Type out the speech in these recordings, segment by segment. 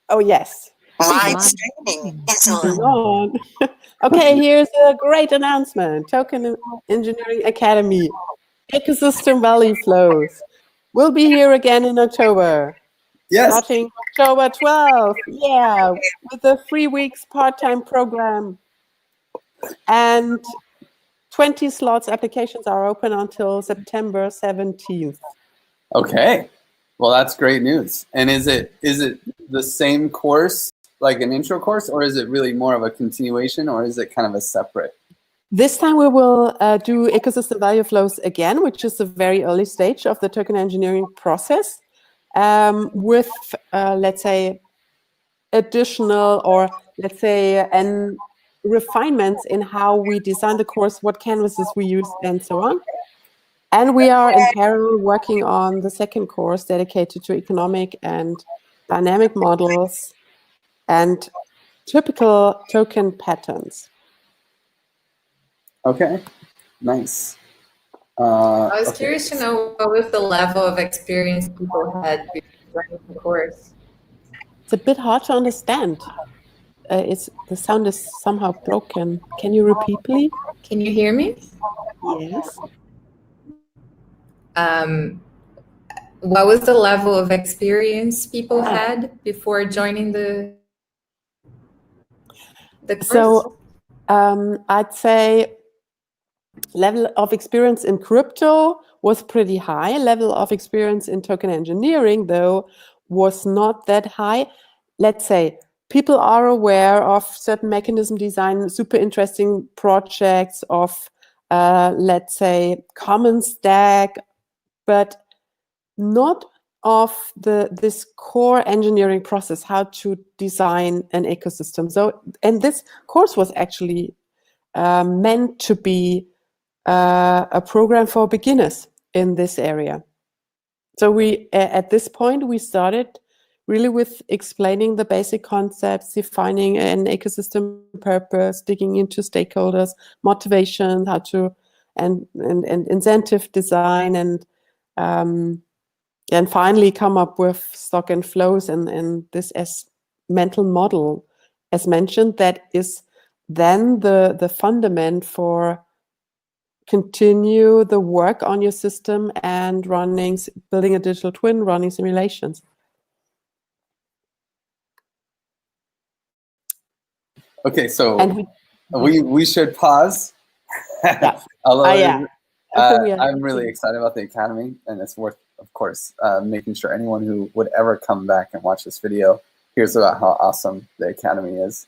Oh, yes. Live streaming is on. Okay, here's a great announcement. Token Engineering Academy, Ecosystem Value Flows. We'll be here again in October. Yes. Starting October 12th. Yeah, with a 3 weeks part-time program. And 20 slots, applications are open until September 17th. Okay. Well, that's great news. And is it the same course, like an intro course, or is it really more of a continuation, or is it kind of a separate? This time we will do ecosystem value flows again, which is a very early stage of the token engineering process, with, let's say, additional, or let's say, refinements in how we design the course, what canvases we use, and so on. And we are in parallel working on the second course dedicated to economic and dynamic models and typical token patterns. Okay, nice. I was curious to know what was the level of experience people had before joining the course. It's a bit hard to understand. The sound is somehow broken. Can you repeat, please? Can you hear me? Yes. What was the level of experience people had before joining the course? So I'd say level of experience in crypto was pretty high. Level of experience in token engineering, though, was not that high. Let's say people are aware of certain mechanism design, super interesting projects of, let's say, common stack, but not of this core engineering process, how to design an ecosystem. So, and this course was actually meant to be a program for beginners in this area. So we, at this point, we started really with explaining the basic concepts, defining an ecosystem purpose, digging into stakeholders, motivation, how to, and incentive design, and finally come up with stock and flows and this as mental model, as mentioned, that is then the fundament for continue the work on your system and building a digital twin, running simulations. Okay, so we should pause. Yeah. Although Okay, I'm really excited about the Academy, and it's worth, of course, making sure anyone who would ever come back and watch this video hears about how awesome the Academy is.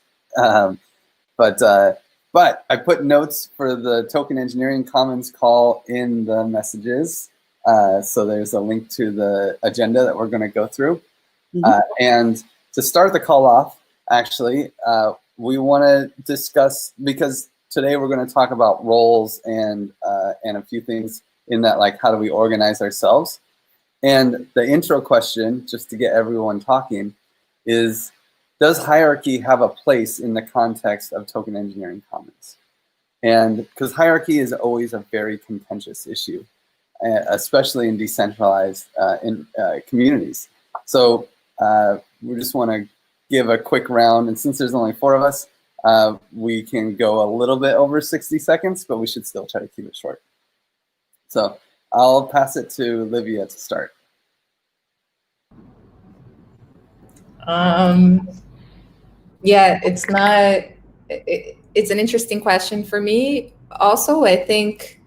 But I put notes for the Token Engineering Commons call in the messages. So there's a link to the agenda that we're going to go through. And to start the call off, actually, we want to discuss, because today we're going to talk about roles and a few things in that, like, how do we organize ourselves? And the intro question, just to get everyone talking, is, does hierarchy have a place in the context of Token Engineering Commons? And because hierarchy is always a very contentious issue, especially in decentralized communities. So we just want to give a quick round, and since there's only 4 of us, we can go a little bit over 60 seconds, but we should still try to keep it short. So I'll pass it to Livia to start. Yeah, it's an interesting question for me. Also, I think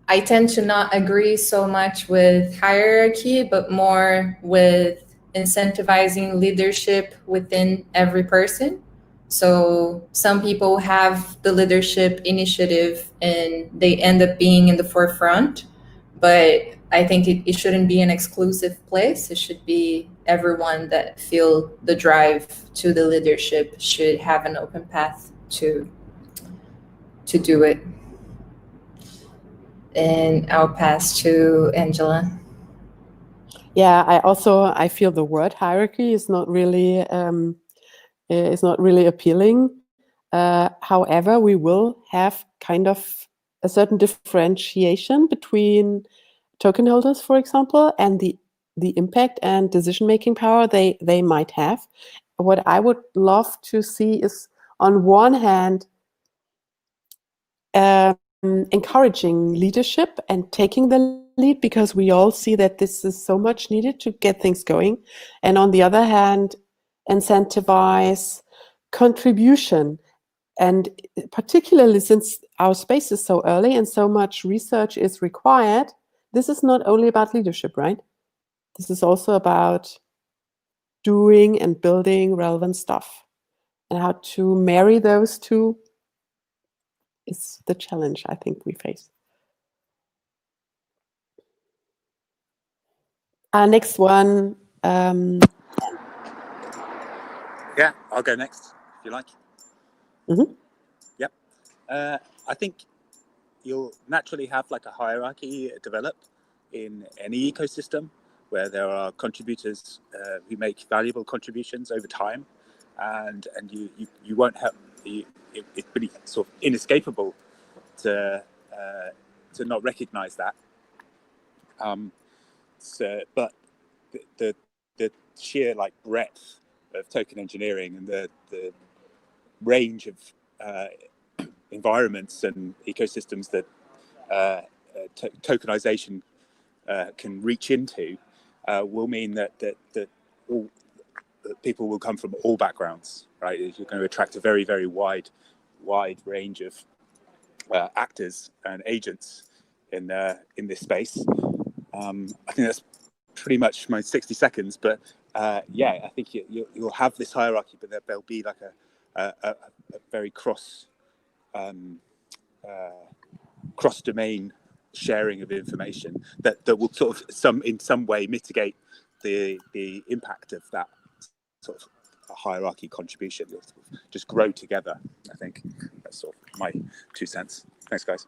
I tend to not agree so much with hierarchy, but more with incentivizing leadership within every person. So some people have the leadership initiative and they end up being in the forefront, but I think it shouldn't be an exclusive place. It should be everyone that feel the drive to the leadership should have an open path to do it. And I'll pass to Angela. Yeah, I feel the word hierarchy is not really appealing. However, we will have kind of a certain differentiation between token holders, for example, and the impact and decision-making power they might have. What I would love to see is, on one hand, encouraging leadership and taking the lead, because we all see that this is so much needed to get things going. And on the other hand, incentivize contribution. And particularly since our space is so early and so much research is required, this is not only about leadership, right? This is also about doing and building relevant stuff. And how to marry those two is the challenge I think we face. Our next one. Yeah, I'll go next if you like. Mm-hmm. Yep. I think you'll naturally have like a hierarchy develop in any ecosystem where there are contributors who make valuable contributions over time, and you won't have it's pretty sort of inescapable to not recognize that. But the sheer like breadth of token engineering and the range of environments and ecosystems that tokenization can reach into will mean that people will come from all backgrounds, right? You're going to attract a very, very wide range of actors and agents in this space. I think that's pretty much my 60 seconds, but yeah, I think you'll have this hierarchy, but there'll be like a very cross domain sharing of information that will sort of in some way mitigate the impact of that sort of hierarchy contribution. It'll just grow together. I think that's sort of my 2 cents. Thanks, guys.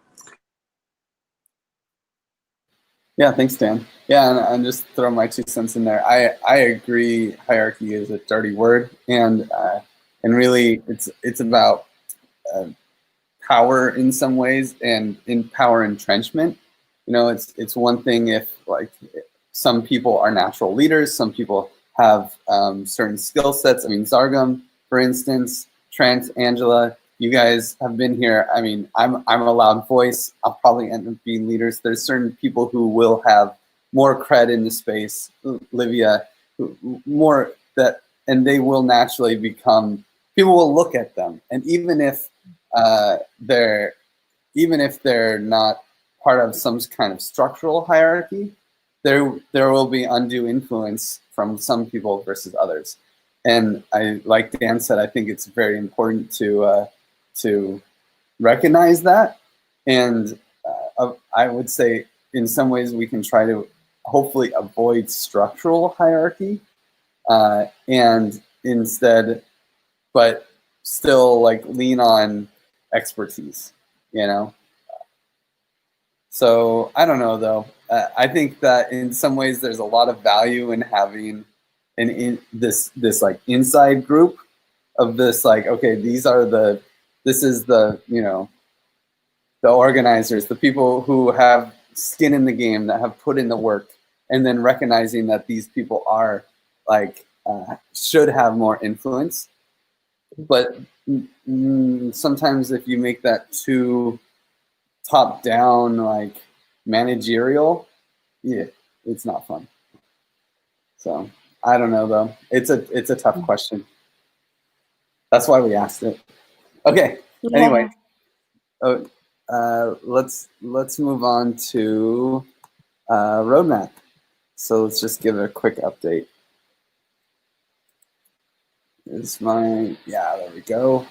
Yeah, thanks, Dan. Yeah, and just throw my 2 cents in there. I agree. Hierarchy is a dirty word, and really, it's about power in some ways, and in power entrenchment. You know, it's one thing if like some people are natural leaders, some people have certain skill sets. I mean, Zargam, for instance, Trent, Angela, you guys have been here. I mean, I'm a loud voice. I'll probably end up being leaders. There's certain people who will have more cred in the space, Livia, more that, and they will naturally become, people will look at them. And even if they're not part of some kind of structural hierarchy, there will be undue influence from some people versus others. And like Dan said, I think it's very important to recognize that. And I would say in some ways we can try to hopefully avoid structural hierarchy and instead, but still like lean on expertise, you know? So I don't know though. I think that in some ways there's a lot of value in having this like inside group of this, like, okay, this is the, you know, the organizers, the people who have skin in the game, that have put in the work, and then recognizing that these people are like, should have more influence. But sometimes if you make that too top down, like managerial, yeah, it's not fun. So I don't know though. It's a tough question. That's why we asked it. Okay. Yeah. Anyway, let's move on to roadmap. So let's just give a quick update. Here's my, yeah, there we go.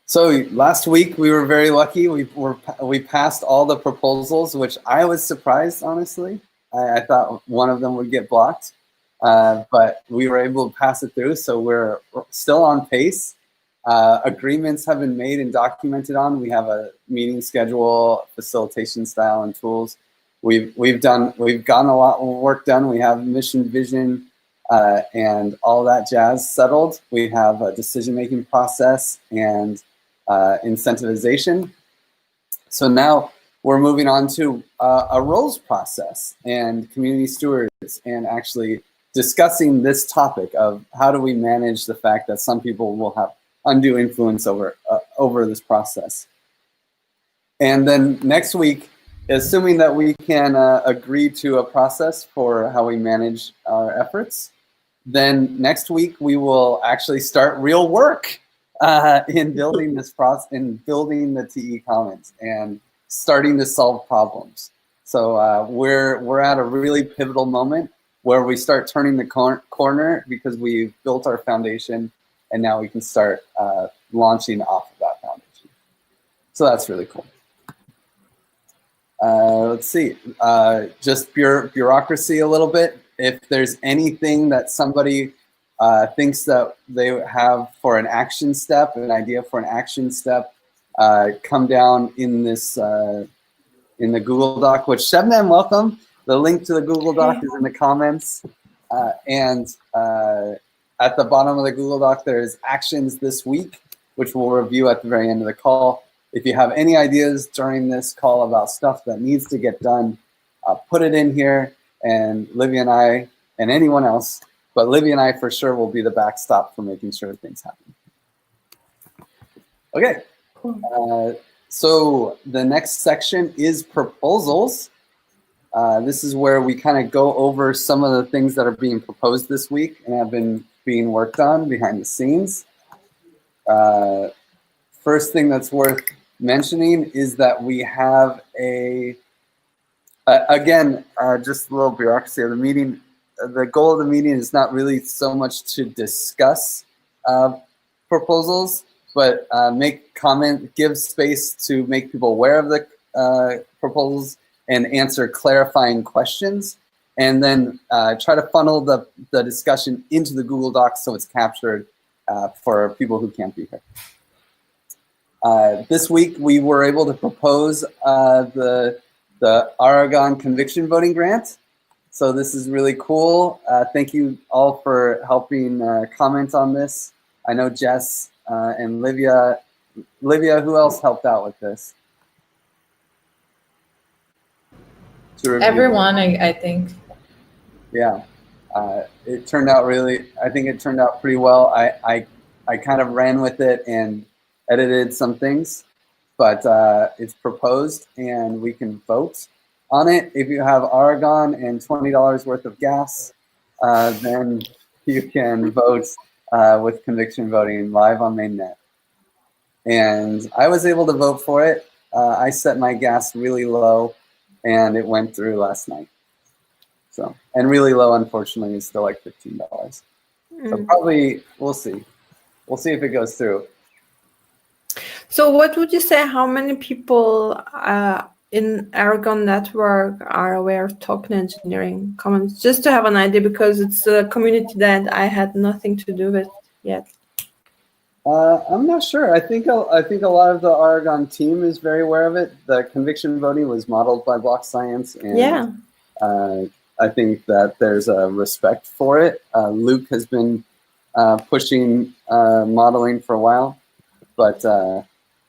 So last week we were very lucky. We passed all the proposals, which I was surprised, honestly. I thought one of them would get blocked, but we were able to pass it through. So we're still on pace. Agreements have been made and documented on. We have a meeting schedule, facilitation style, and tools. We've gotten a lot of work done. We have mission, vision, and all that jazz settled. We have a decision-making process and incentivization. So now we're moving on to a roles process and community stewards, and actually discussing this topic of how do we manage the fact that some people will have undue influence over this process. And then next week, assuming that we can agree to a process for how we manage our efforts, then next week we will actually start real work in building this process, in building the TE Commons and starting to solve problems. So we're at a really pivotal moment where we start turning the corner because we've built our foundation, and now we can start launching off of that foundation. So that's really cool. Let's see, just bureaucracy a little bit. If there's anything that somebody thinks that they have for an action step, an idea for an action step, come down in this in the Google Doc, which Shebnem, welcome. The link to the Google Doc is in the comments. And at the bottom of the Google Doc, there's actions this week, which we'll review at the very end of the call. If you have any ideas during this call about stuff that needs to get done, put it in here, and Livia and I, and anyone else, but Livia and I for sure will be the backstop for making sure things happen. Okay, so the next section is proposals. This is where we kind of go over some of the things that are being proposed this week and have been being worked on behind the scenes. First thing that's worth mentioning is that we have again, just a little bureaucracy of the meeting. The goal of the meeting is not really so much to discuss proposals, but give space to make people aware of the proposals and answer clarifying questions, and then try to funnel the discussion into the Google Docs so it's captured for people who can't be here. This week, we were able to propose the Aragon conviction voting grant. So this is really cool. Thank you all for helping comment on this. I know Jess and Livia. Livia, who else helped out with this? Everyone, I think. Yeah, it turned out I think it turned out pretty well. I kind of ran with it and edited some things, but it's proposed and we can vote on it. If you have Aragon and $20 worth of gas, then you can vote with conviction voting live on mainnet. And I was able to vote for it. I set my gas really low and it went through last night. So, and really low, unfortunately, is still like $15. So probably, we'll see. We'll see if it goes through. So what would you say, how many people in Aragon network are aware of token engineering commons? Just to have an idea, because it's a community that I had nothing to do with yet. I'm not sure. I think a lot of the Aragon team is very aware of it. The conviction voting was modeled by Block Science, and yeah. I think that there's a respect for it. Luke has been pushing modeling for a while, but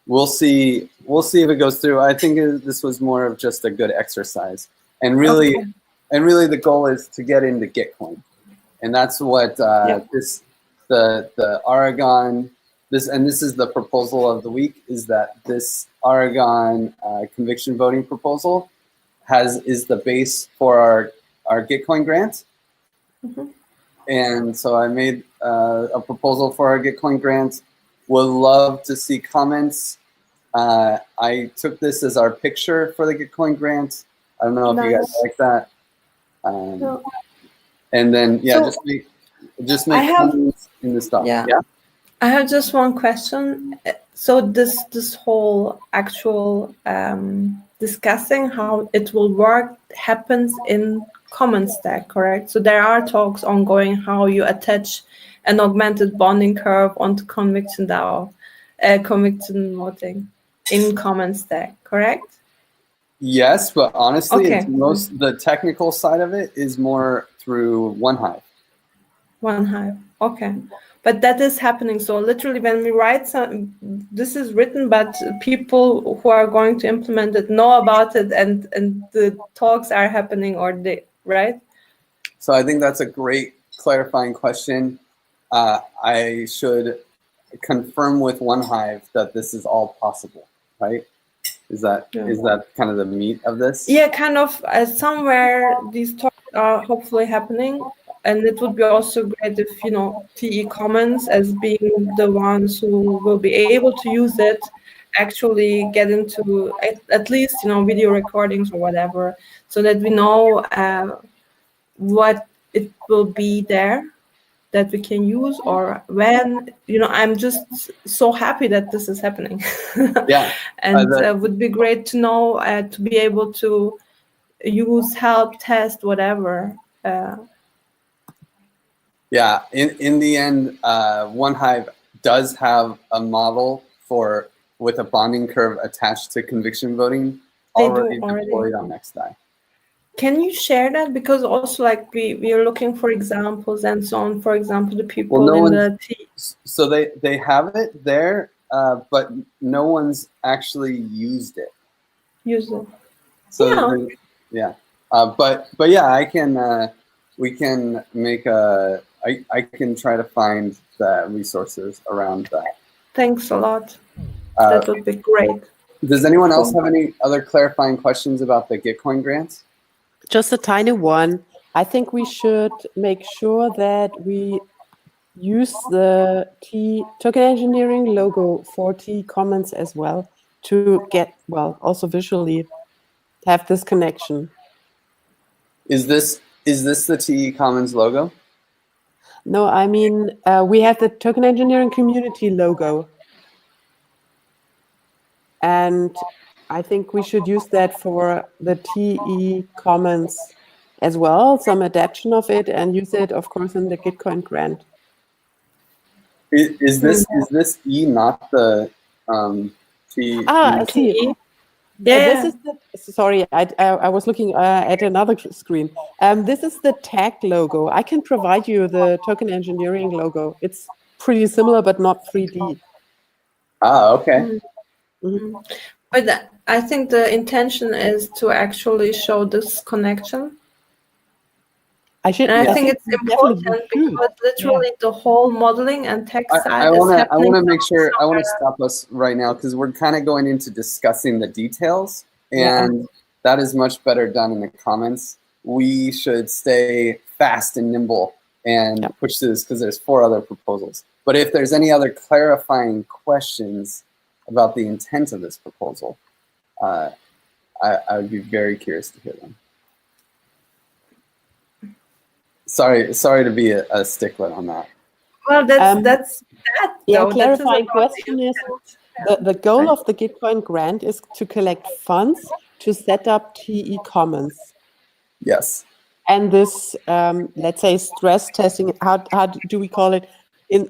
we'll see if it goes through. I think this was more of just a good exercise, and really, the goal is to get into Gitcoin, and that's what the Aragon. This is the proposal of the week, is that this Aragon conviction voting proposal is the base for our Gitcoin grant. And so I made a proposal for our Gitcoin grant. Would love to see comments. I took this as our picture for the Gitcoin grant. I don't know if you guys like that. And then just make comments in the stuff. Yeah. I have just one question. So this whole actual discussing how it will work happens in Common Stack, correct? So there are talks ongoing how you attach an augmented bonding curve onto conviction DAO, conviction voting in Common Stack, correct? Yes, but honestly, it's the technical side of it is more through OneHive. OneHive, okay. But that is happening. So literally when we write this is written, but people who are going to implement it know about it, and the talks are happening, or right? So I think that's a great clarifying question. I should confirm with OneHive that this is all possible, right? Is that kind of the meat of this? Yeah, kind of. Somewhere these talks are hopefully happening. And it would be also great if, TE Commons, as being the ones who will be able to use it, actually get into at least, video recordings or whatever, so that we know what it will be there that we can use, or when, I'm just so happy that this is happening. Yeah. And would be great to know, to be able to use, help, test, whatever. Yeah, in the end, OneHive does have a model with a bonding curve attached to conviction voting already deployed on NextEye. Can you share that? Because also, like, we are looking for examples and so on. For example, the people in the team. So they have it there, but no one's actually used it. Use it. So yeah. But yeah, I can. We can make a. I can try to find the resources around that. Thanks a lot. That would be great. Does anyone else have any other clarifying questions about the Gitcoin grants? Just a tiny one. I think we should make sure that we use the token engineering logo for TE Commons as well to get, also visually have this connection. Is this the TE Commons logo? No, I mean, we have the token engineering community logo. And I think we should use that for the TE Commons as well, some adaptation of it, and use it, of course, in the Gitcoin grant. Is this E not the T? I see. Yeah. This is sorry, I was looking at another screen. This is the tag logo. I can provide you the token engineering logo. It's pretty similar, but not 3D. Ah, okay. Mm-hmm. But I think the intention is to actually show this connection. I think it's important because literally the whole modeling and tech side is happening. I want to make sure, I want to stop us right now because we're kind of going into discussing the details, and that is much better done in the comments. We should stay fast and nimble and push through this because there's 4 other proposals. But if there's any other clarifying questions about the intent of this proposal, I would be very curious to hear them. Sorry to be a stickler on that. Well, that's that. Yeah, clarifying question is the goal of the Gitcoin grant is to collect funds to set up TE Commons. Yes. And this, let's say, stress testing. How do we call it? In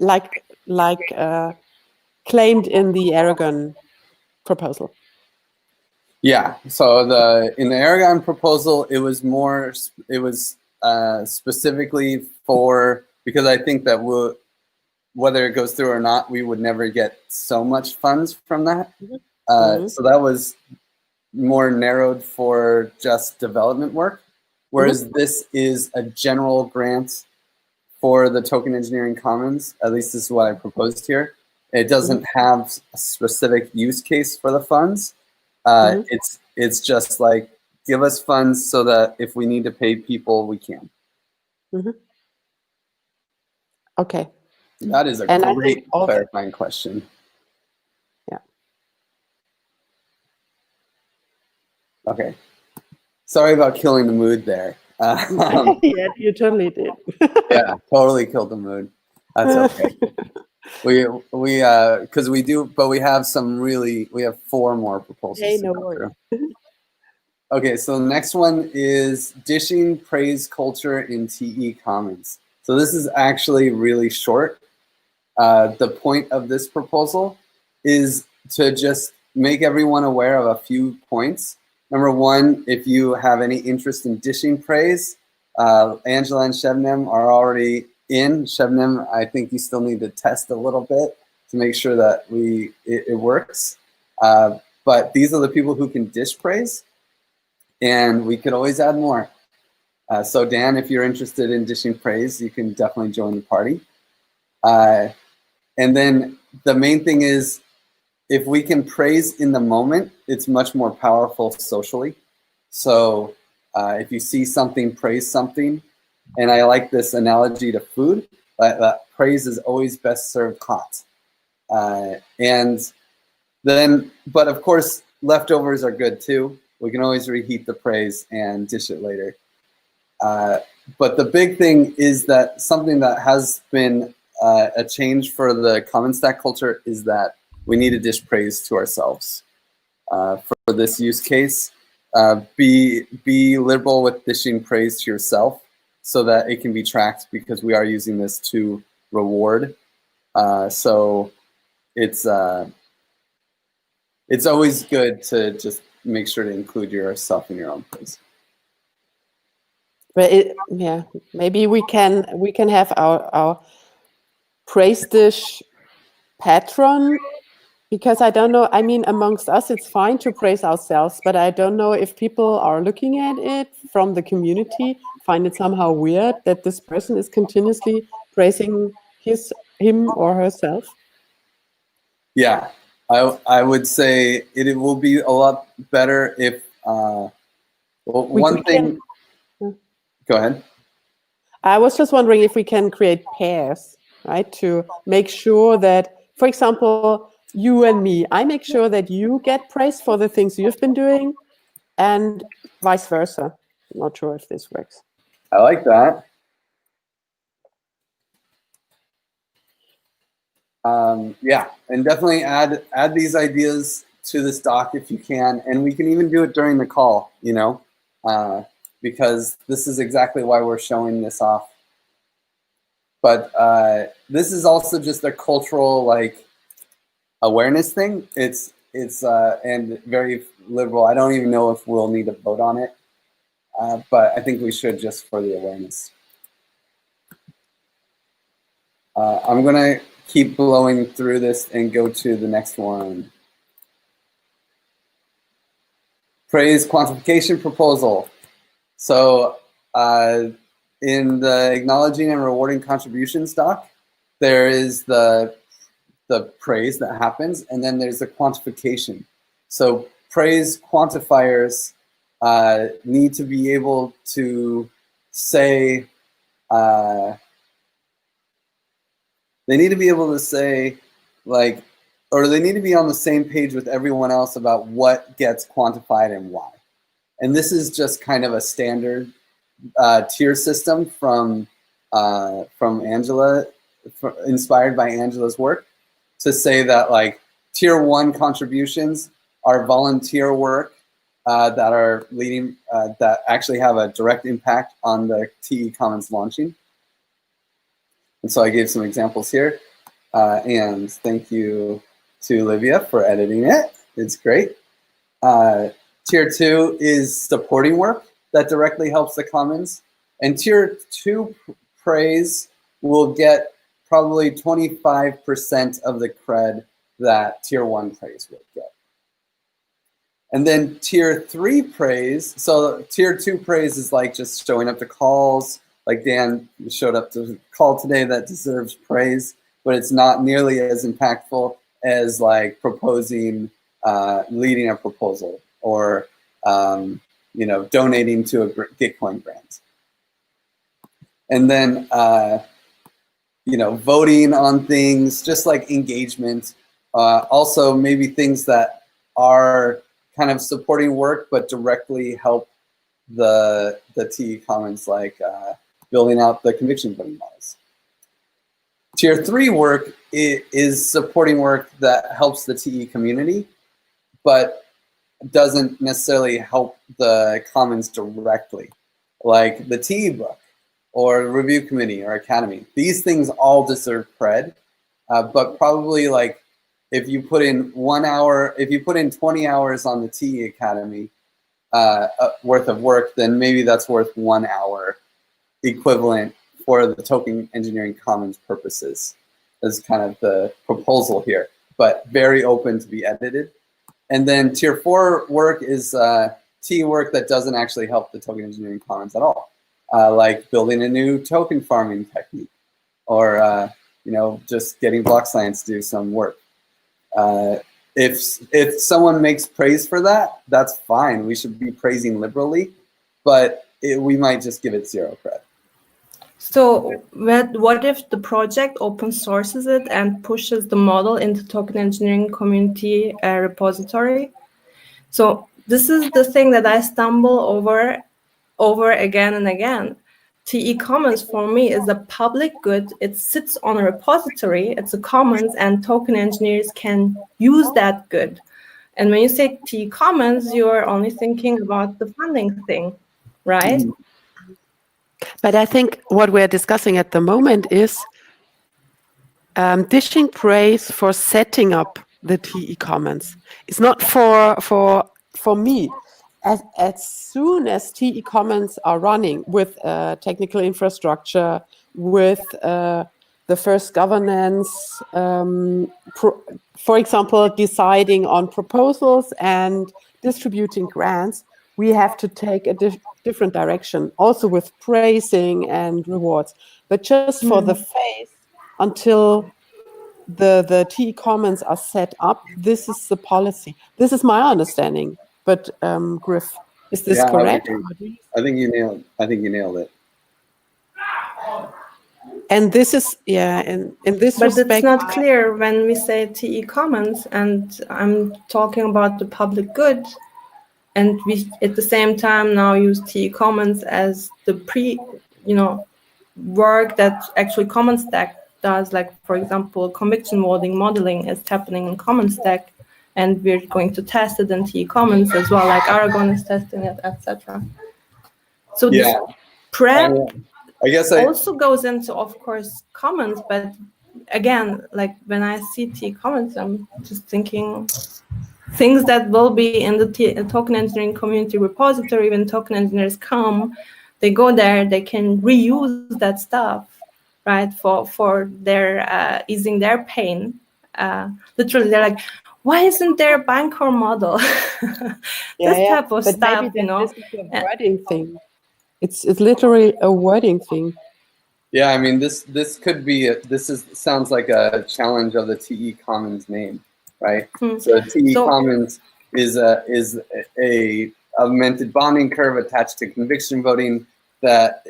claimed in the Aragon proposal. Yeah. So in the Aragon proposal, it was specifically because I think that whether it goes through or not, we would never get so much funds from that. So that was more narrowed for just development work, whereas this is a general grant for the Token Engineering Commons. At least this is what I proposed here. It doesn't have a specific use case for the funds. It's just like, give us funds so that if we need to pay people, we can. Okay. That is a great clarifying question. Yeah. Okay. Sorry about killing the mood there. Yeah, you totally did. Yeah, totally killed the mood. That's okay. Because we do, but we have we have 4 more proposals. Hey, no worries. Okay, so the next one is dishing praise culture in TE Commons. So this is actually really short. The point of this proposal is to just make everyone aware of a few points. Number 1, if you have any interest in dishing praise, Angela and Shebnem are already in. Shebnem, I think you still need to test a little bit to make sure that it works. But these are the people who can dish praise, and we could always add more. So Dan, if you're interested in dishing praise, you can definitely join the party. And then the main thing is, if we can praise in the moment, it's much more powerful socially. So if you see something, praise something. And I like this analogy to food, that praise is always best served hot. And then, but of course, leftovers are good too. We can always reheat the praise and dish it later. But the big thing is that something that has been a change for the common stack culture is that we need to dish praise to ourselves. For this use case, be liberal with dishing praise to yourself so that it can be tracked, because we are using this to reward. So it's always good to just make sure to include yourself in your own praise. But yeah, maybe we can have our praise dish patron, because I don't know, I mean, amongst us it's fine to praise ourselves, but I don't know if people are looking at it from the community, find it somehow weird that this person is continuously praising him or herself. Yeah, I would say it will be a lot better if well, one thing. Go ahead. I was just wondering if we can create pairs, right? To make sure that, for example, you and me, I make sure that you get praise for the things you've been doing, and vice versa. I'm not sure if this works. I like that. Yeah, and definitely add these ideas to this doc if you can, and we can even do it during the call, you know, because this is exactly why we're showing this off. But this is also just a cultural like awareness thing. It's and very liberal. I don't even know if we'll need to vote on it, but I think we should, just for the awareness. I'm gonna keep blowing through this and go to the next one. Praise quantification proposal. So in the acknowledging and rewarding contributions doc, there is the praise that happens, and then there's the quantification. So praise quantifiers need to be able to say, they need to be able to say, like, or they need to be on the same page with everyone else about what gets quantified and why. And this is just kind of a standard tier system from Angela, inspired by Angela's work, to say that like tier 1 contributions are volunteer work that are leading, that actually have a direct impact on the TE Commons launching. And so I gave some examples here, and thank you to Olivia for editing it. It's great. Tier 2 is supporting work that directly helps the Commons. And tier 2 praise will get probably 25% of the cred that tier 1 praise will get. And then tier 3 praise, so tier 2 praise is like just showing up to calls, like Dan showed up to a call today that deserves praise, but it's not nearly as impactful as like proposing, leading a proposal, or you know, donating to a Gitcoin grant. And then you know, voting on things, just like engagement. Also maybe things that are kind of supporting work but directly help the TE Commons, like building out the conviction voting models. Tier 3 work is supporting work that helps the TE community, but doesn't necessarily help the Commons directly, like the TE book or review committee or academy. These things all deserve cred, but probably like if you put in 1 hour, if you put in 20 hours on the TE academy worth of work, then maybe that's worth 1 hour equivalent for the token engineering commons purposes is kind of the proposal here, but very open to be edited. And then tier 4 work is T work that doesn't actually help the token engineering commons at all, like building a new token farming technique, or you know, just getting block science to do some work. If someone makes praise for that, that's fine. We should be praising liberally, but we might just give it 0 credit. So what if the project open sources it and pushes the model into token engineering community repository? So this is the thing that I stumble over again and again. TE Commons for me is a public good. It sits on a repository. It's a commons, and token engineers can use that good. And when you say TE Commons, you are only thinking about the funding thing, right? Mm-hmm. But I think what we're discussing at the moment is dishing praise for setting up the TE Commons. It's not for me. As soon as TE Commons are running with technical infrastructure, with the first governance, for example, deciding on proposals and distributing grants, we have to take a different direction, also with praising and rewards. But just for the phase until the TE Commons are set up, this is the policy. This is my understanding. But Griff, is this correct? I think you nailed it. And this is, yeah, in this but respect, it's not clear when we say TE Commons, and I'm talking about the public good, and we at the same time now use TE Commons as the work that actually Common Stack does, like for example, conviction voting modeling is happening in Common Stack, and we're going to test it in TE Commons as well, like Aragon is testing it, etc. So Yeah. this prep I guess also goes into, of course, Commons, but again, like when I see TE Commons, I'm just thinking things that will be in the token engineering community repository. When token engineers come, they go there, they can reuse that stuff, right, for their easing their pain. Literally, they're like, why isn't there a Bancor model? This type of but stuff, maybe this is a wording thing. It's literally a wording thing. Yeah, I mean, this could be sounds like a challenge of the TE Commons name, right? So TE Commons is a augmented bonding curve attached to conviction voting that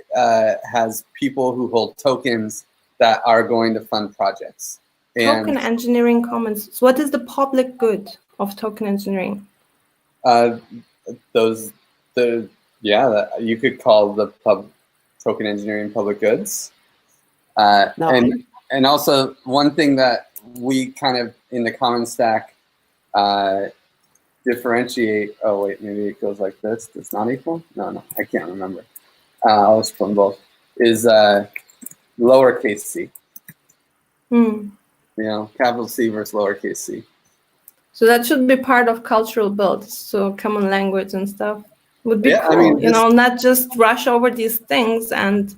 has people who hold tokens that are going to fund projects. Token engineering commons. So what is the public good of token engineering? You could call the token engineering public goods. And also one thing that we kind of in the common stack differentiate. Oh wait, maybe it goes like this. It's not equal. No, I can't remember. I'll just put them both. Is lowercase c. You know, capital C versus lowercase c. So that should be part of cultural build. So common language and stuff would be cool. I mean, not just rush over these things. And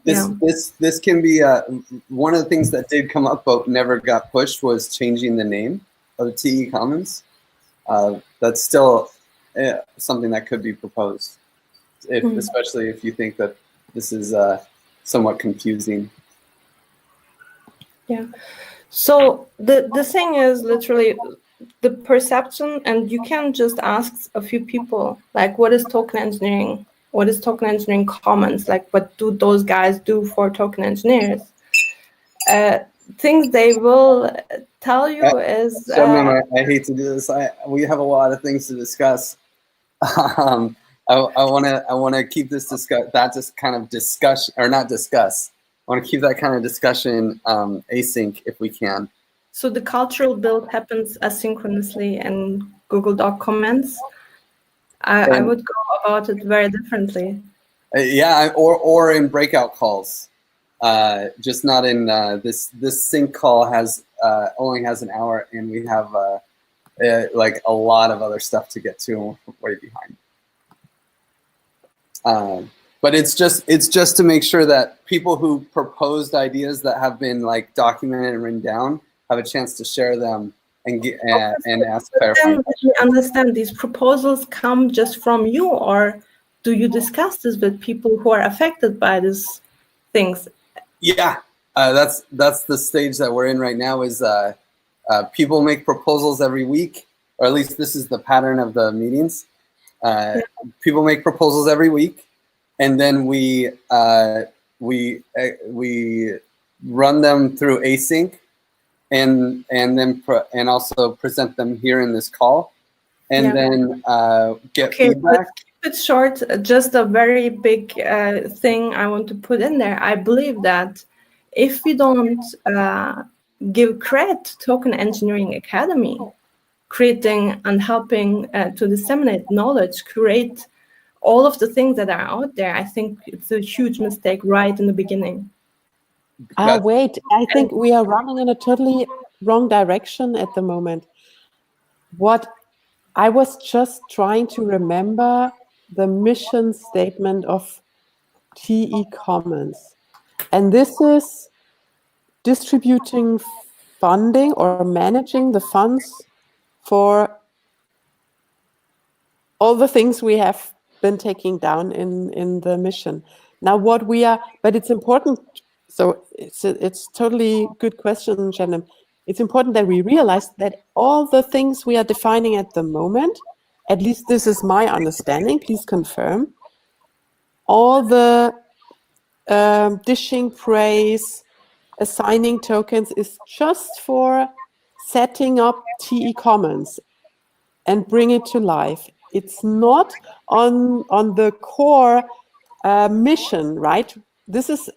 this can be one of the things that did come up but never got pushed was changing the name of TE Commons. That's still something that could be proposed, especially if you think that this is somewhat confusing. Yeah. So the thing is literally the perception, and you can just ask a few people, like, what is token engineering? What is token engineering commons? Like, what do those guys do for token engineers? Things they will tell you is... I hate to do this. We have a lot of things to discuss. I want to keep this I want to keep that kind of discussion async if we can. So the cultural build happens asynchronously in Google Doc comments. I would go about it very differently. Or in breakout calls. Just not in this sync call only has an hour, and we have like a lot of other stuff to get to, and we're way behind. But it's just to make sure that people who proposed ideas that have been like documented and written down have a chance to share them and get and ask clarifying questions. Let me understand, these proposals come just from you, or do you discuss this with people who are affected by these things? Yeah, that's the stage that we're in right now. Is people make proposals every week, or at least this is the pattern of the meetings. People make proposals every week, and then we run them through async, and also present them here in this call, and then get feedback. Let's keep it short. Just a very big thing I want to put in there. I believe that if we don't give credit to Token Engineering Academy, creating and helping to disseminate knowledge, create all of the things that are out there, I think it's a huge mistake right in the beginning. Wait, I think we are running in a totally wrong direction at the moment. What I was just trying to remember the mission statement of TE Commons. And this is distributing funding or managing the funds for all the things we have been taking down in the mission. Now what we are, but it's important, so it's totally good question, Shannon. It's important that we realize that all the things we are defining at the moment, at least this is my understanding, please confirm, all the dishing praise, assigning tokens is just for setting up TE Commons and bring it to life. It's not on the core mission, right? This is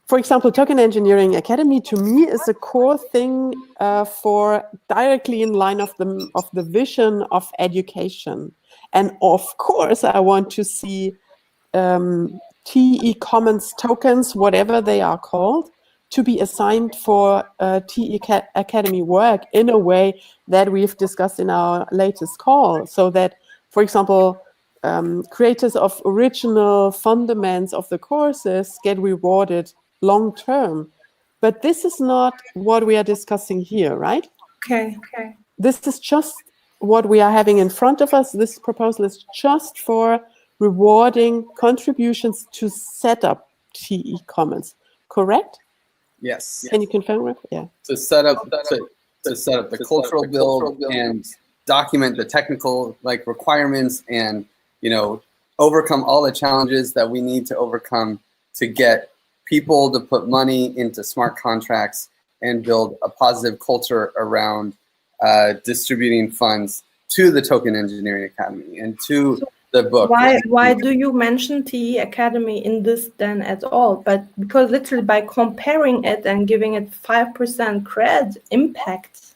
for example, Token Engineering Academy to me is a core thing for directly in line of the vision of education. And of course, I want to see TE Commons tokens, whatever they are called, to be assigned for TE Academy work in a way that we've discussed in our latest call. So that, for example, creators of original fundaments of the courses get rewarded long term. But this is not what we are discussing here, right? Okay. This is just what we are having in front of us. This proposal is just for rewarding contributions to set up TE Commons, correct? Yes. Can you confirm? Yeah. To set up the cultural build and document the technical requirements, and overcome all the challenges that we need to overcome to get people to put money into smart contracts and build a positive culture around distributing funds to the Token Engineering Academy and to the book. Why do you mention TE Academy in this then at all? But because literally by comparing it and giving it 5% cred impact,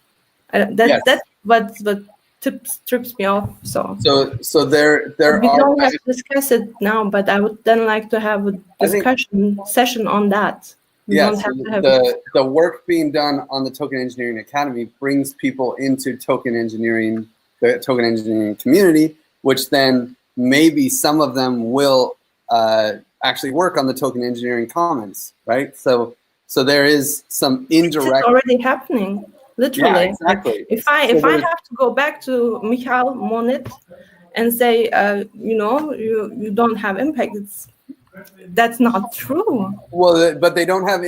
that's what trips me off. So there we are. don't have to discuss it now, but I would then like to have a discussion session on that. The work being done on the Token Engineering Academy brings people into the Token Engineering community, which then maybe some of them will actually work on the Token Engineering Commons, right? So there is some indirect. It's already happening, literally. Yeah, exactly. If I have to go back to Michael Monit and say, you don't have impact, that's not true. Well, but they don't have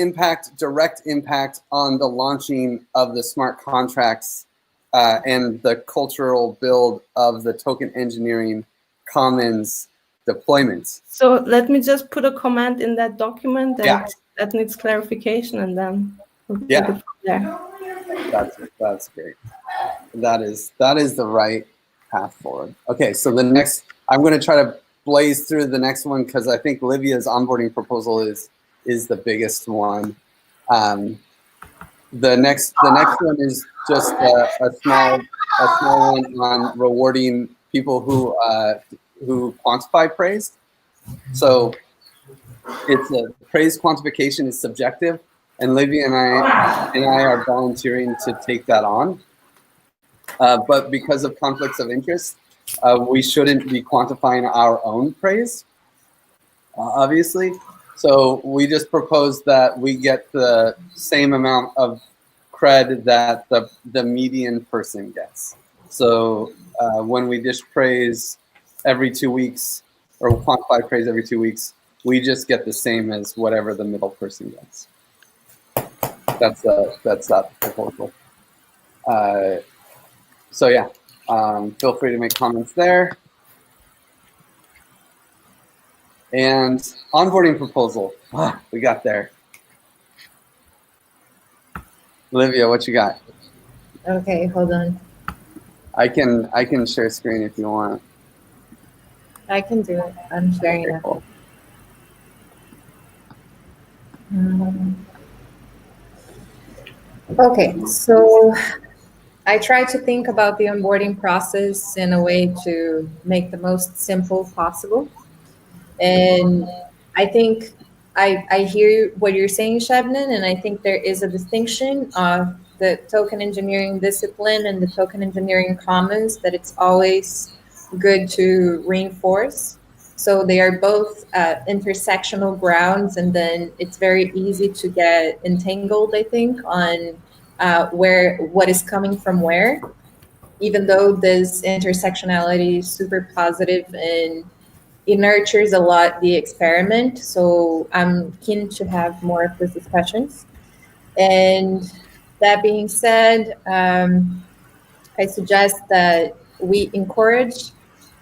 direct impact on the launching of the smart contracts and the cultural build of the Token Engineering Commons deployments. So let me just put a comment in that document that needs clarification, and then we'll take it from there. That's great. That is the right path forward. Okay, so the next, I'm going to try to blaze through the next one because I think Livia's onboarding proposal is the biggest one. The next one is just a small one on rewarding people who quantify praise. So it's praise quantification is subjective, and Livia and I are volunteering to take that on. But because of conflicts of interest, we shouldn't be quantifying our own praise, obviously. So we just propose that we get the same amount of cred that the median person gets. So when we dish praise every 2 weeks, or quantify praise every 2 weeks, we just get the same as whatever the middle person gets. That's that proposal. So yeah, feel free to make comments there. And onboarding proposal. We got there. Olivia, what you got? Okay, hold on. I can share screen if you want. I can do it. I'm sharing it. Cool. Okay, so I try to think about the onboarding process in a way to make the most simple possible. And I think I hear what you're saying, Shabnan, and I think there is a distinction of the token engineering discipline and the token engineering commons that it's always good to reinforce. So they are both intersectional grounds, and then it's very easy to get entangled, I think, on what is coming from where, even though this intersectionality is super positive and it nurtures a lot the experiment. So I'm keen to have more of these discussions. And that being said, I suggest that we encourage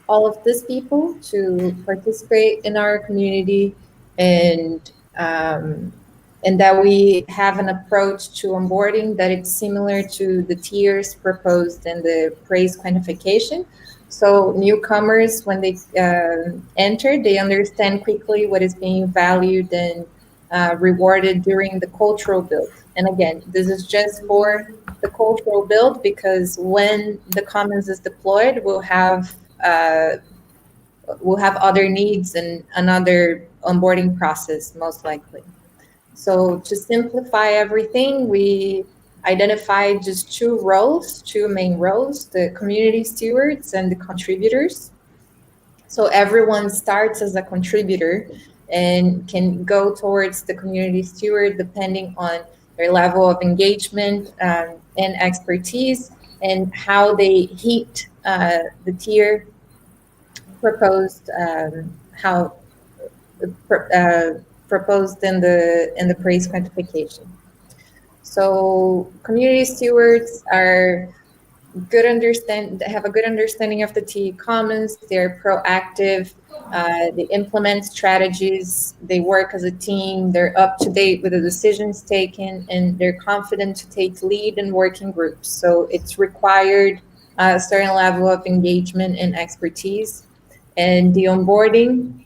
all of these people to participate in our community, and that we have an approach to onboarding that it's similar to the tiers proposed in the praise quantification. So newcomers, when they enter, they understand quickly what is being valued and rewarded during the cultural build. And again, this is just for the cultural build, because when the commons is deployed, we'll have other needs and another onboarding process, most likely. So to simplify everything, we identified just two main roles, the community stewards and the contributors. So everyone starts as a contributor and can go towards the community steward depending on their level of engagement and expertise, and how they hit the tier proposed, proposed in the praise quantification. So community stewards are have a good understanding of the TE Commons. They're proactive. They implement strategies. They work as a team. They're up to date with the decisions taken, and they're confident to take lead in working groups. So it's required a certain level of engagement and expertise. And the onboarding,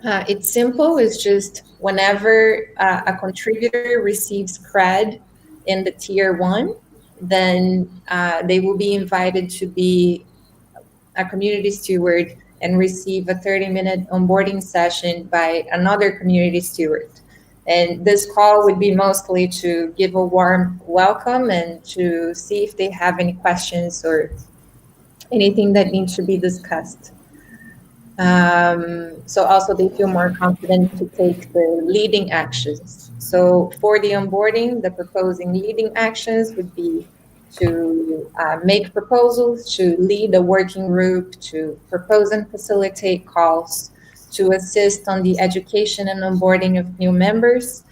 it's simple. It's just whenever a contributor receives cred in the tier 1, then they will be invited to be a community steward and receive a 30-minute onboarding session by another community steward. And this call would be mostly to give a warm welcome and to see if they have any questions or anything that needs to be discussed. So also they feel more confident to take the leading actions. So for the onboarding, the proposing leading actions would be to make proposals, to lead a working group, to propose and facilitate calls, to assist on the education and onboarding of new members,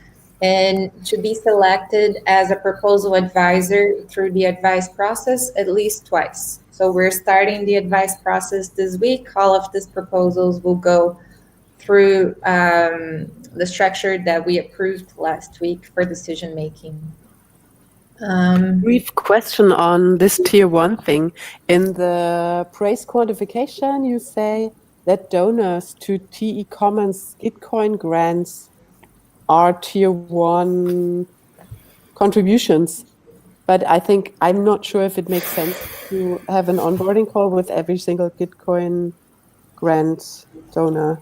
and to be selected as a proposal advisor through the advice process at least twice. So we're starting the advice process this week. All of these proposals will go through the structure that we approved last week for decision making. Brief question on this tier 1 thing. In the praise quantification, you say that donors to TE Commons Gitcoin grants are tier 1 contributions. But I think I'm not sure if it makes sense to have an onboarding call with every single Gitcoin grant donor.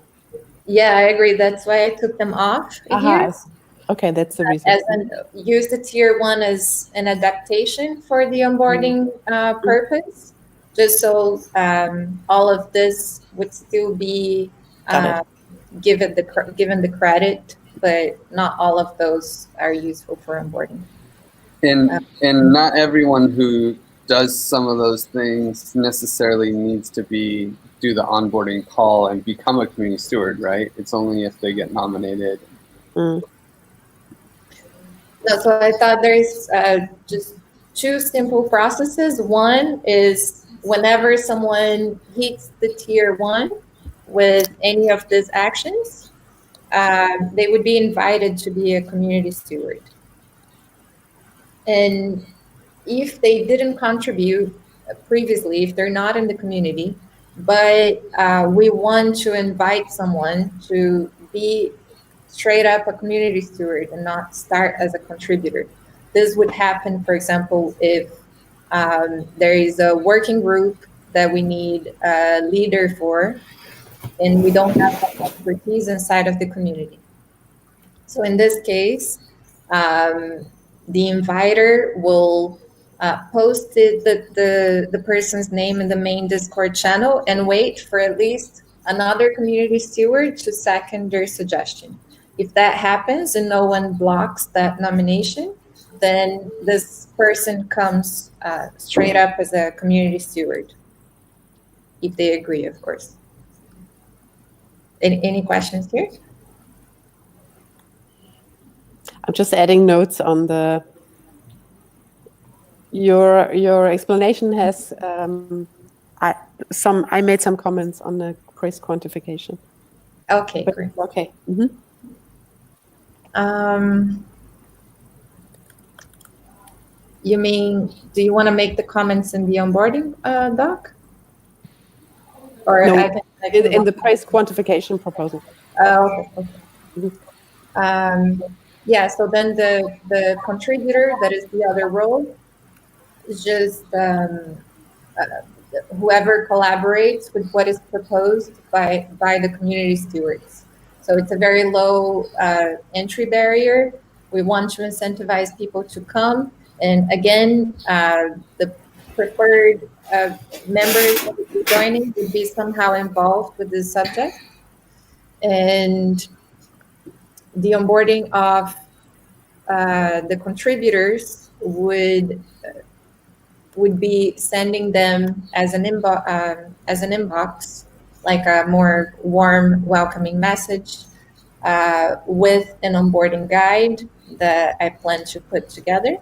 Yeah, I agree. That's why I took them off here. Okay, that's the reason. Use the tier 1 as an adaptation for the onboarding purpose. just so all of this would still be given the credit, but not all of those are useful for onboarding. And not everyone who does some of those things necessarily needs to do the onboarding call and become a community steward, right? It's only if they get nominated. Mm. No, so I thought there's just two simple processes. One is whenever someone hits the tier 1 with any of these actions, they would be invited to be a community steward. And if they didn't contribute previously, if they're not in the community, but we want to invite someone to be straight up a community steward and not start as a contributor. This would happen, for example, if there is a working group that we need a leader for, and we don't have that expertise inside of the community. So in this case, the inviter will post the person's name in the main Discord channel and wait for at least another community steward to second their suggestion. If that happens and no one blocks that nomination, then this person comes straight up as a community steward, if they agree, of course. Any questions here? I'm just adding notes on the. Your explanation has I made some comments on the praise quantification. Okay, But, great. okay. You mean, do you want to make the comments in the onboarding doc? Or No, I can, in the praise quantification proposal. okay. Yeah, so then the contributor, that is the other role, is just whoever collaborates with what is proposed by the community stewards. So it's a very low entry barrier. We want to incentivize people to come. And again, the preferred members that would be joining would be somehow involved with this subject. And the onboarding of the contributors would be sending them as an inbox, like a more warm, welcoming message with an onboarding guide that I plan to put together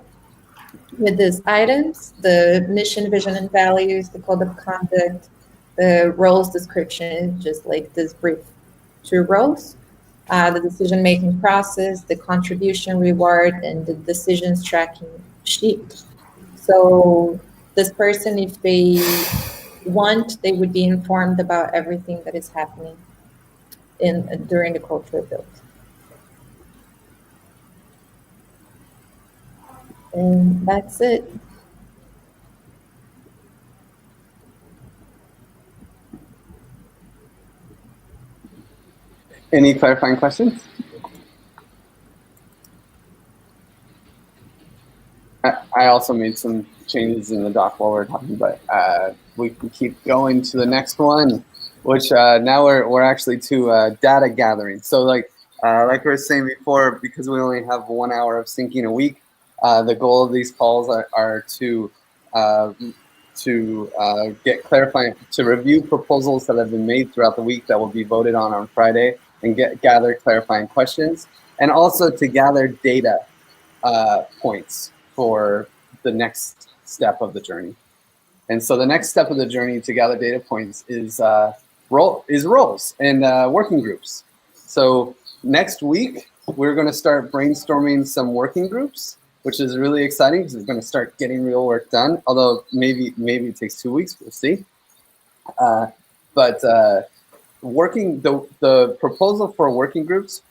with these items: the mission, vision, and values, the code of conduct, the roles description, just like this brief 2 roles, the decision-making process, the contribution reward, and the decisions tracking sheet. So this person, if they want, they would be informed about everything that is happening during the cultural build. And that's it. Any clarifying questions? I also made some changes in the doc while we're talking, but we can keep going to the next one, which now we're actually to data gathering. So like we were saying before, because we only have 1 hour of syncing a week, the goal of these calls are to get clarifying, to review proposals that have been made throughout the week that will be voted on Friday, and gather clarifying questions, and also to gather data points for the next step of the journey. And so the next step of the journey to gather data points is roles and working groups. So next week, we're going to start brainstorming some working groups, which is really exciting because we're going to start getting real work done. Although maybe it takes 2 weeks, we'll see. But the proposal for working groups,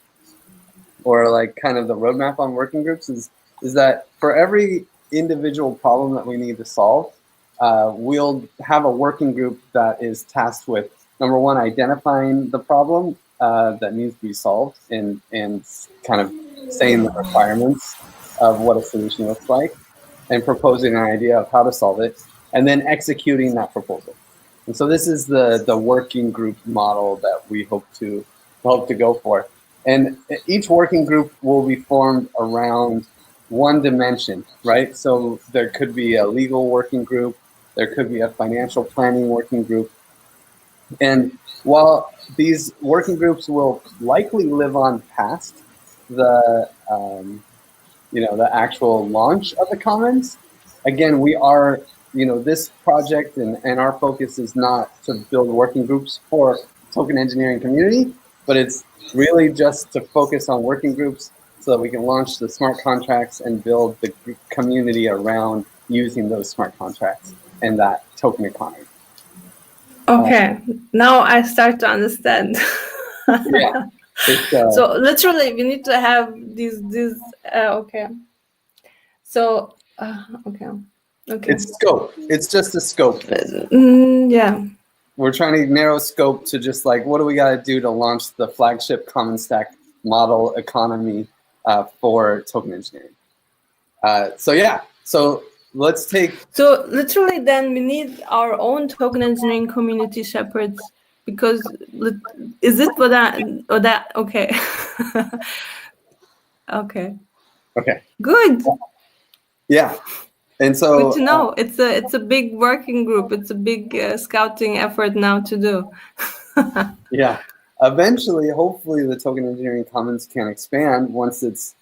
or like kind of the roadmap on working groups, is that for every individual problem that we need to solve, we'll have a working group that is tasked with, number 1, identifying the problem that needs to be solved and kind of saying the requirements of what a solution looks like and proposing an idea of how to solve it. and then executing that proposal. And so this is the working group model that we hope to go for. And each working group will be formed around one dimension, right? So there could be a legal working group, there could be a financial planning working group. And while these working groups will likely live on past the the actual launch of the commons, again, we are, this project and our focus is not to build working groups for token engineering community, but it's really just to focus on working groups so that we can launch the smart contracts and build the community around using those smart contracts and that token economy. Okay, now I start to understand. Yeah. So literally, we need to have these. Okay. So okay. It's scope. It's just a scope. Yeah. We're trying to narrow scope to just like, what do we got to do to launch the flagship common stack model economy for token engineering? So yeah. So let's take. So literally, then we need our own token engineering community shepherds, because is it what that? Okay. Okay. Okay. Good. Yeah. And so good to know. It's a big working group. It's a big scouting effort now to do. Yeah. Eventually, hopefully, the token engineering commons can expand once it's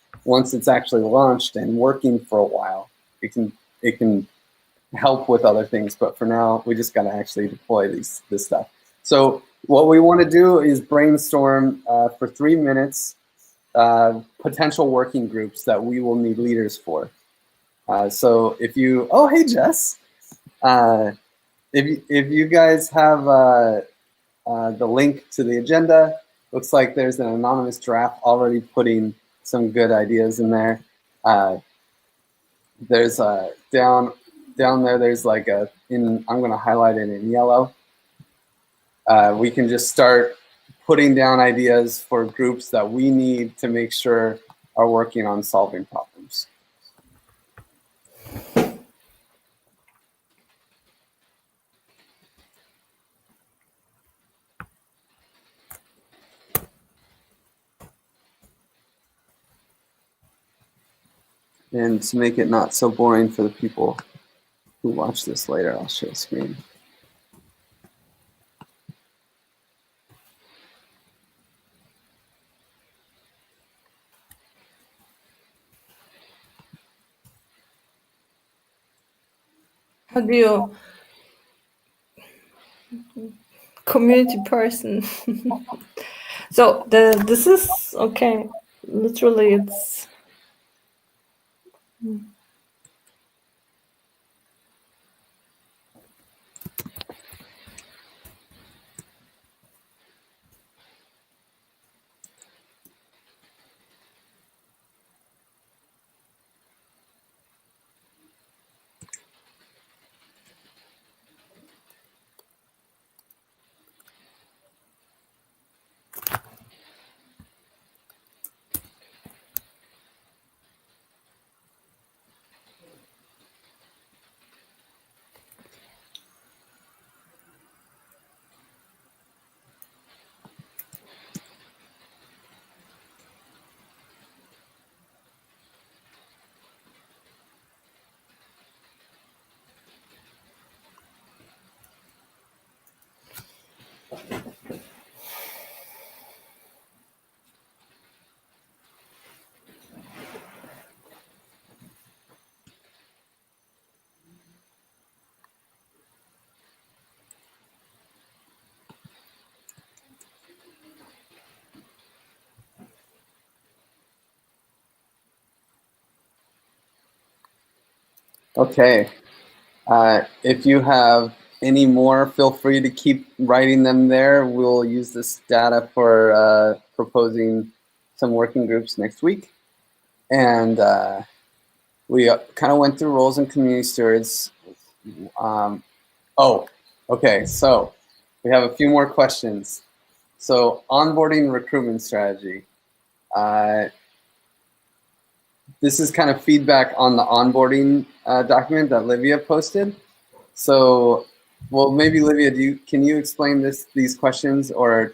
actually launched and working for a while. It can help with other things, but for now, we just got to actually deploy this stuff. So what we want to do is brainstorm for 3 minutes potential working groups that we will need leaders for. So if you, oh hey Jess, if you guys have the link to the agenda, looks like there's an anonymous draft already putting some good ideas in there. There's down there, there's like I'm going to highlight it in yellow. We can just start putting down ideas for groups that we need to make sure are working on solving problems. And to make it not so boring for the people who watch this later, I'll share a screen. How do you community person? So this is okay. Literally, it's. Okay. If you have any more, feel free to keep writing them there. We'll use this data for proposing some working groups next week. And we kind of went through roles and community stewards. Okay, so we have a few more questions. So onboarding recruitment strategy. This is kind of feedback on the onboarding document that Livia posted. So, well, maybe Livia, can you explain these questions, or?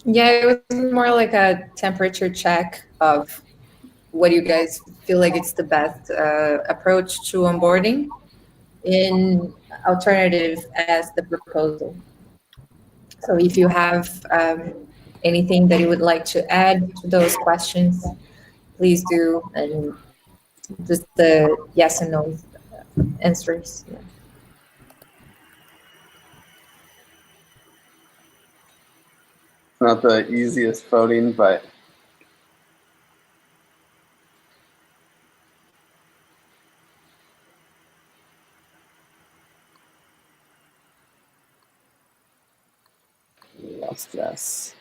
Yeah, it was more like a temperature check of what you guys feel like it's the best approach to onboarding in alternative as the proposal. So if you have anything that you would like to add to those questions, please do. And just the yes and no answers. Yeah. Not the easiest voting, but yes.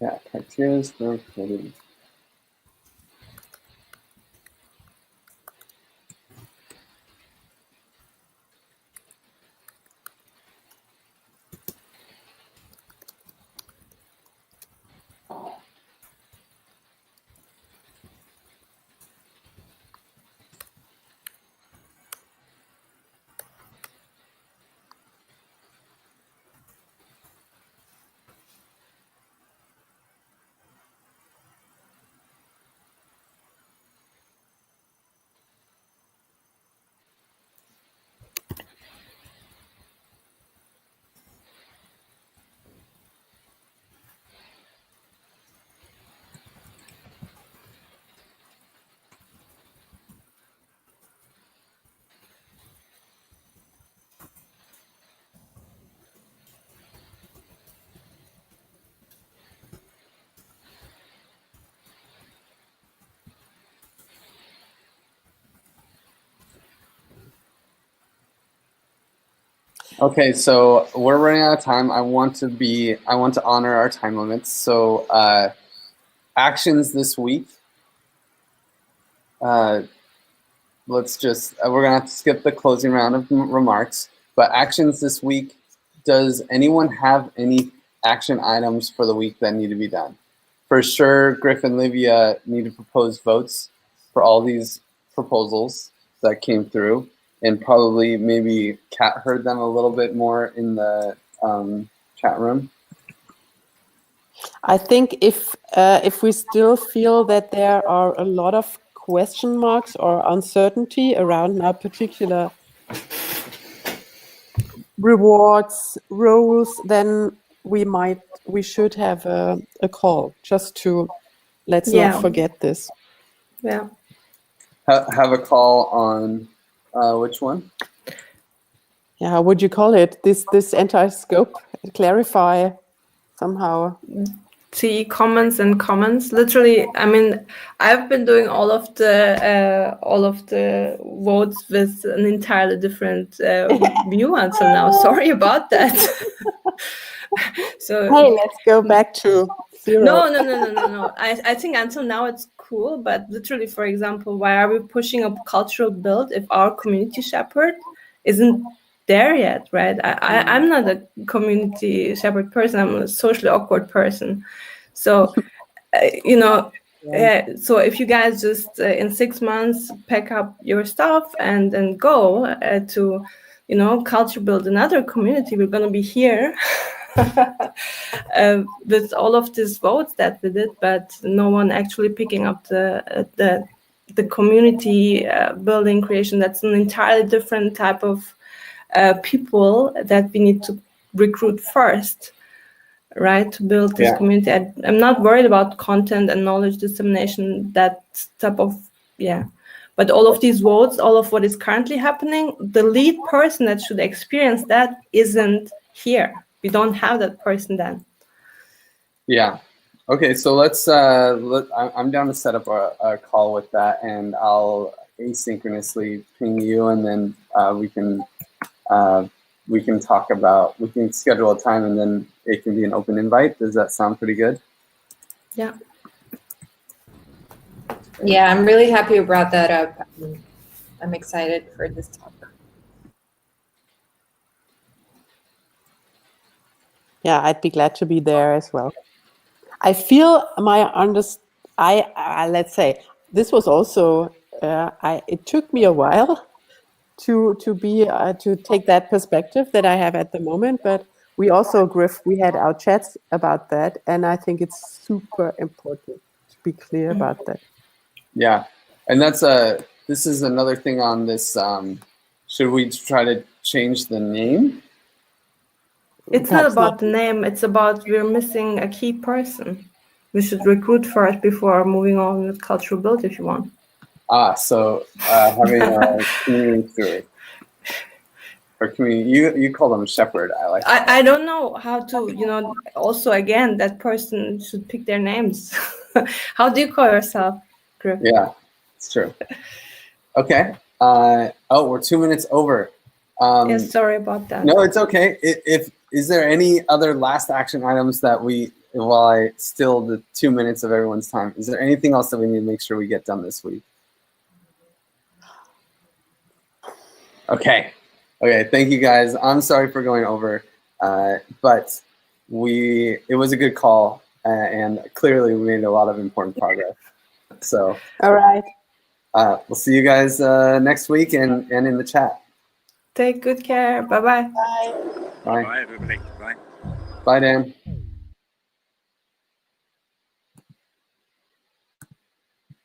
Yeah, criteria for voting. Okay, so we're running out of time. I want to honor our time limits. So actions this week. Let's just, we're gonna have to skip the closing round of remarks, but actions this week. Does anyone have any action items for the week that need to be done? For sure, Griff and Livia need to propose votes for all these proposals that came through, and probably maybe Kat heard them a little bit more in the chat room. I think if we still feel that there are a lot of question marks or uncertainty around our particular rewards, roles, then we should have a call just to let's not forget this. Yeah. Have a call on which one? Yeah, how would you call it? This entire scope, clarify somehow. See comments and comments. Literally, I mean, I've been doing all of the votes with an entirely different view until now. Sorry about that. So hey, let's go back to zero. No. I think until now it's cool, but literally, for example, why are we pushing a cultural build if our community shepherd isn't there yet, right? I'm not a community shepherd person. I'm a socially awkward person. So, so if you guys just in 6 months pack up your stuff and then go to, culture build another community, we're going to be here with all of these votes that we did, but no one actually picking up the community building creation. That's an entirely different type of people that we need to recruit first, right, to build this community. I'm not worried about content and knowledge dissemination, that type of, but all of these votes, all of what is currently happening, the lead person that should experience that isn't here. We don't have that person then. Yeah. Okay, so let's I'm down to set up a call with that, and I'll asynchronously ping you, and then we can talk about, we can schedule a time, and then it can be an open invite. Does that sound pretty good? Yeah. Yeah, I'm really happy you brought that up. I'm excited for this talk. Yeah, I'd be glad to be there as well. I feel let's say this was also it took me a while to take that perspective that I have at the moment, but we also, Griff, we had our chats about that, and I think it's super important to be clear about that. Yeah, and this is another thing on this. Should we try to change the name? It's not about the name, it's about we're missing a key person. We should recruit first before moving on with cultural build if you want. So having a community steward. Or community, you call them shepherd. I don't know how to, also again, that person should pick their names. How do you call yourself, Griff? Yeah, it's true. Okay. We're 2 minutes over. Yes, sorry about that. No, it's okay. Is there any other last action items that while I still the 2 minutes of everyone's time, is there anything else that we need to make sure we get done this week? Okay. Thank you guys. I'm sorry for going over, but it was a good call, and clearly we made a lot of important progress. So, all right. We'll see you guys next week and in the chat. Take good care. Bye-bye. Bye. Bye. Bye, everybody. Bye. Bye, Dan.